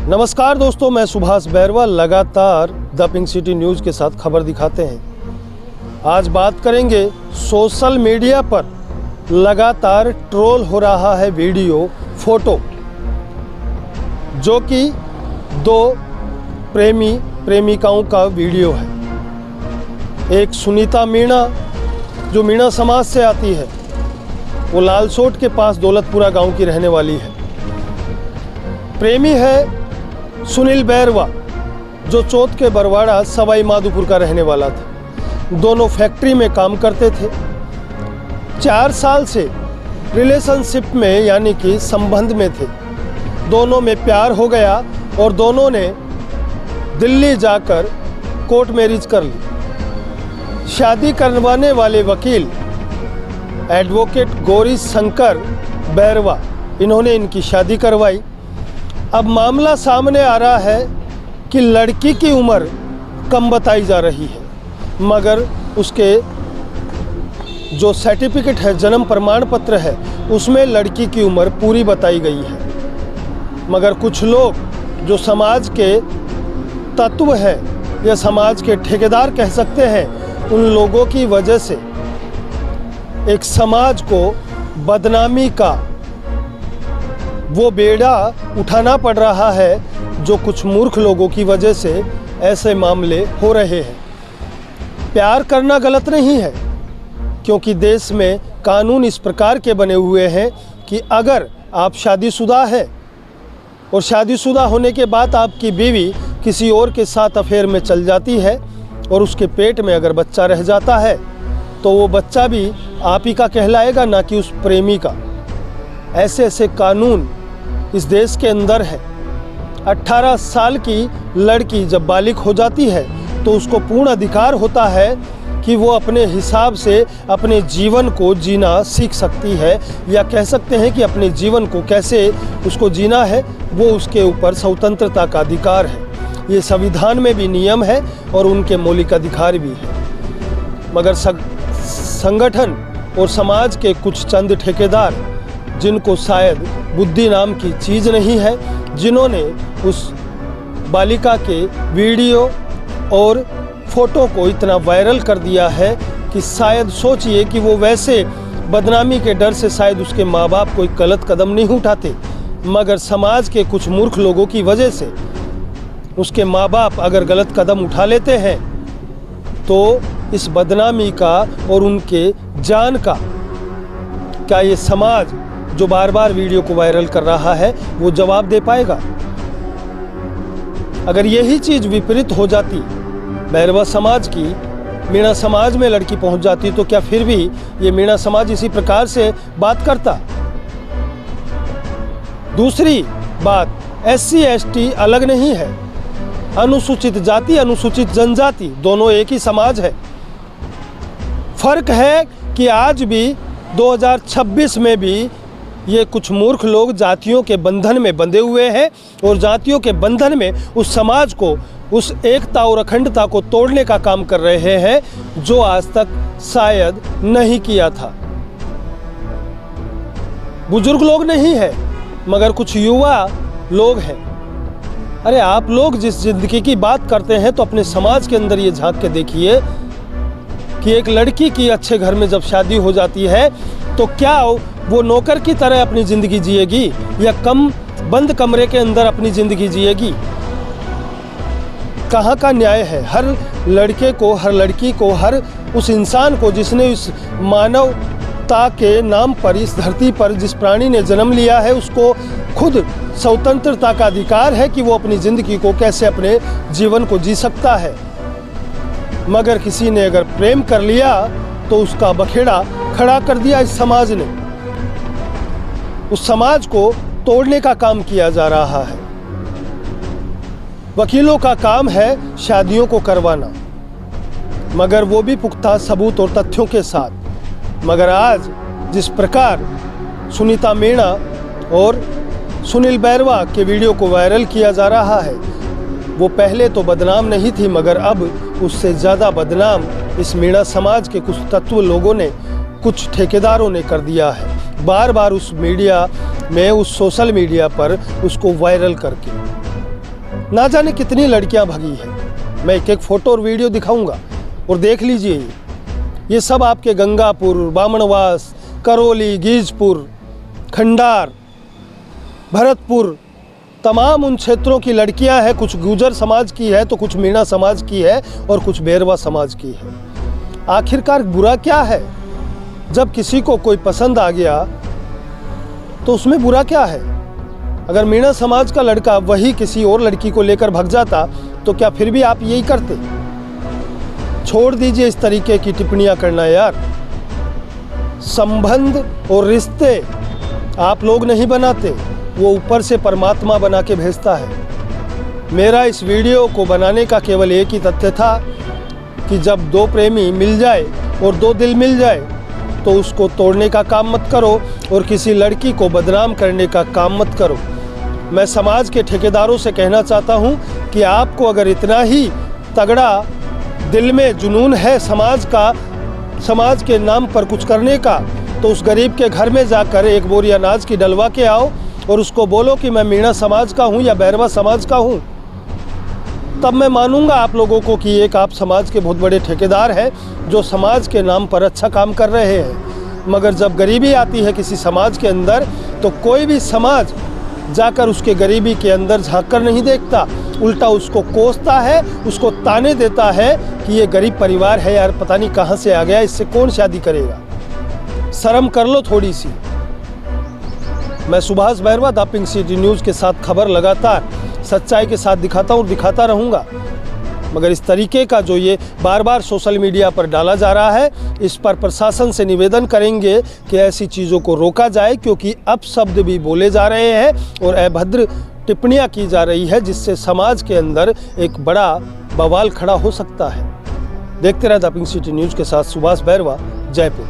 नमस्कार दोस्तों, मैं सुभाष बैरवा लगातार द पिंक सिटी न्यूज़ के साथ खबर दिखाते हैं। आज बात करेंगे सोशल मीडिया पर लगातार ट्रोल हो रहा है वीडियो फोटो, जो कि दो प्रेमी प्रेमिकाओं का वीडियो है। एक सुनीता मीणा जो मीणा समाज से आती है, वो लालसोट के पास दौलतपुरा गांव की रहने वाली है। प्रेमी है सुनील बैरवा जो चौथ के बरवाड़ा सवाई माधोपुर का रहने वाला था। दोनों फैक्ट्री में काम करते थे। 4 साल से रिलेशनशिप में यानी कि संबंध में थे। दोनों में प्यार हो गया और दोनों ने दिल्ली जाकर कोर्ट मैरिज कर ली। शादी करवाने वाले वकील एडवोकेट गौरी शंकर बैरवा, इन्होंने इनकी शादी करवाई। अब मामला सामने आ रहा है कि लड़की की उम्र कम बताई जा रही है, मगर उसके जो सर्टिफिकेट है, जन्म प्रमाण पत्र है, उसमें लड़की की उम्र पूरी बताई गई है। मगर कुछ लोग जो समाज के तत्व है या समाज के ठेकेदार कह सकते हैं, उन लोगों की वजह से एक समाज को बदनामी का वो बेड़ा उठाना पड़ रहा है, जो कुछ मूर्ख लोगों की वजह से ऐसे मामले हो रहे हैं। प्यार करना गलत नहीं है, क्योंकि देश में कानून इस प्रकार के बने हुए हैं कि अगर आप शादीशुदा हैं और शादीशुदा होने के बाद आपकी बीवी किसी और के साथ अफेयर में चल जाती है और उसके पेट में अगर बच्चा रह जाता है, तो वो बच्चा भी आप ही का कहलाएगा, ना कि उस प्रेमी का। ऐसे ऐसे कानून इस देश के अंदर है। 18 साल की लड़की जब बालिग हो जाती है तो उसको पूर्ण अधिकार होता है कि वो अपने हिसाब से अपने जीवन को जीना सीख सकती है, या कह सकते हैं कि अपने जीवन को कैसे उसको जीना है, वो उसके ऊपर स्वतंत्रता का अधिकार है। ये संविधान में भी नियम है और उनके मौलिक अधिकार भी है। मगर संगठन और समाज के कुछ चंद ठेकेदार, जिनको शायद बुद्धि नाम की चीज़ नहीं है, जिन्होंने उस बालिका के वीडियो और फोटो को इतना वायरल कर दिया है कि शायद सोचिए कि वो वैसे बदनामी के डर से शायद उसके माँ बाप कोई गलत कदम नहीं उठाते, मगर समाज के कुछ मूर्ख लोगों की वजह से उसके माँ बाप अगर गलत कदम उठा लेते हैं, तो इस बदनामी का और उनके जान का क्या ये समाज जो बार बार वीडियो को वायरल कर रहा है वो जवाब दे पाएगा? अगर यही चीज़ विपरीत हो जाती, बैरवा समाज की मीणा समाज में लड़की पहुंच जाती, तो क्या फिर भी ये मीणा समाज इसी प्रकार से बात करता? दूसरी बात, SC ST अलग नहीं है। अनुसूचित जाति, अनुसूचित जनजाति दोनों एक ही समाज है। फर्क है कि आज भी 2026 में भी ये कुछ मूर्ख लोग जातियों के बंधन में बंधे हुए हैं और जातियों के बंधन में उस समाज को, उस एकता और अखंडता को तोड़ने का काम कर रहे हैं, जो आज तक शायद नहीं किया था। बुजुर्ग लोग नहीं है, मगर कुछ युवा लोग हैं। अरे आप लोग जिस जिंदगी की बात करते हैं, तो अपने समाज के अंदर ये झांक के देखिए कि एक लड़की की अच्छे घर में जब शादी हो जाती है, तो क्या वो नौकर की तरह अपनी ज़िंदगी जिएगी या बंद कमरे के अंदर अपनी ज़िंदगी जिएगी? कहाँ का न्याय है? हर लड़के को, हर लड़की को, हर उस इंसान को जिसने इस मानवता के नाम पर इस धरती पर जिस प्राणी ने जन्म लिया है, उसको खुद स्वतंत्रता का अधिकार है कि वो अपनी ज़िंदगी को कैसे, अपने जीवन को जी सकता है। मगर किसी ने अगर प्रेम कर लिया तो उसका बखेड़ा खड़ा कर दिया इस समाज ने। उस समाज को तोड़ने का काम किया जा रहा है। वकीलों का काम है शादियों को करवाना, मगर वो भी पुख्ता सबूत और तथ्यों के साथ। मगर आज जिस प्रकार सुनीता मीणा और सुनील बैरवा के वीडियो को वायरल किया जा रहा है, वो पहले तो बदनाम नहीं थी, मगर अब उससे ज़्यादा बदनाम इस मीणा समाज के कुछ तत्व लोगों ने, कुछ ठेकेदारों ने कर दिया है। बार बार उस मीडिया में, उस सोशल मीडिया पर उसको वायरल करके ना जाने कितनी लड़कियां भगी हैं। मैं एक एक फ़ोटो और वीडियो दिखाऊंगा और देख लीजिए। ये सब आपके गंगापुर, बामणवास, करौली, गीजपुर, खंडार, भरतपुर, तमाम उन क्षेत्रों की लड़कियां हैं। कुछ गुर्जर समाज की है तो कुछ मीणा समाज की है और कुछ बेरवा समाज की है। आखिरकार बुरा क्या है? जब किसी को कोई पसंद आ गया तो उसमें बुरा क्या है? अगर मीणा समाज का लड़का वही किसी और लड़की को लेकर भग जाता तो क्या फिर भी आप यही करते? छोड़ दीजिए इस तरीके की टिप्पणियां करना यार। संबंध और रिश्ते आप लोग नहीं बनाते, वो ऊपर से परमात्मा बना के भेजता है। मेरा इस वीडियो को बनाने का केवल एक ही तथ्य था कि जब दो प्रेमी मिल जाए और दो दिल मिल जाए तो उसको तोड़ने का काम मत करो और किसी लड़की को बदनाम करने का काम मत करो। मैं समाज के ठेकेदारों से कहना चाहता हूं कि आपको अगर इतना ही तगड़ा दिल में जुनून है समाज का, समाज के नाम पर कुछ करने का, तो उस गरीब के घर में जाकर एक बोरी अनाज की डलवा के आओ और उसको बोलो कि मैं मीणा समाज का हूँ या बैरवा समाज का हूँ। तब मैं मानूंगा आप लोगों को कि एक आप समाज के बहुत बड़े ठेकेदार हैं जो समाज के नाम पर अच्छा काम कर रहे हैं। मगर जब गरीबी आती है किसी समाज के अंदर तो कोई भी समाज जाकर उसके गरीबी के अंदर झांक कर नहीं देखता, उल्टा उसको कोसता है, उसको ताने देता है कि ये गरीब परिवार है यार, पता नहीं कहाँ से आ गया, इससे कौन शादी करेगा। शर्म कर लो थोड़ी सी। मैं Subhash Bairwa, the pink city news के साथ खबर लगातार सच्चाई के साथ दिखाता हूँ और दिखाता रहूँगा। मगर इस तरीके का जो ये बार बार सोशल मीडिया पर डाला जा रहा है, इस पर प्रशासन से निवेदन करेंगे कि ऐसी चीज़ों को रोका जाए, क्योंकि अपशब्द भी बोले जा रहे हैं और अभद्र टिप्पणियाँ की जा रही है जिससे समाज के अंदर एक बड़ा बवाल खड़ा हो सकता है। देखते रहे द पिंक सिटी न्यूज़ के साथ सुभाष बैरवा, जयपुर।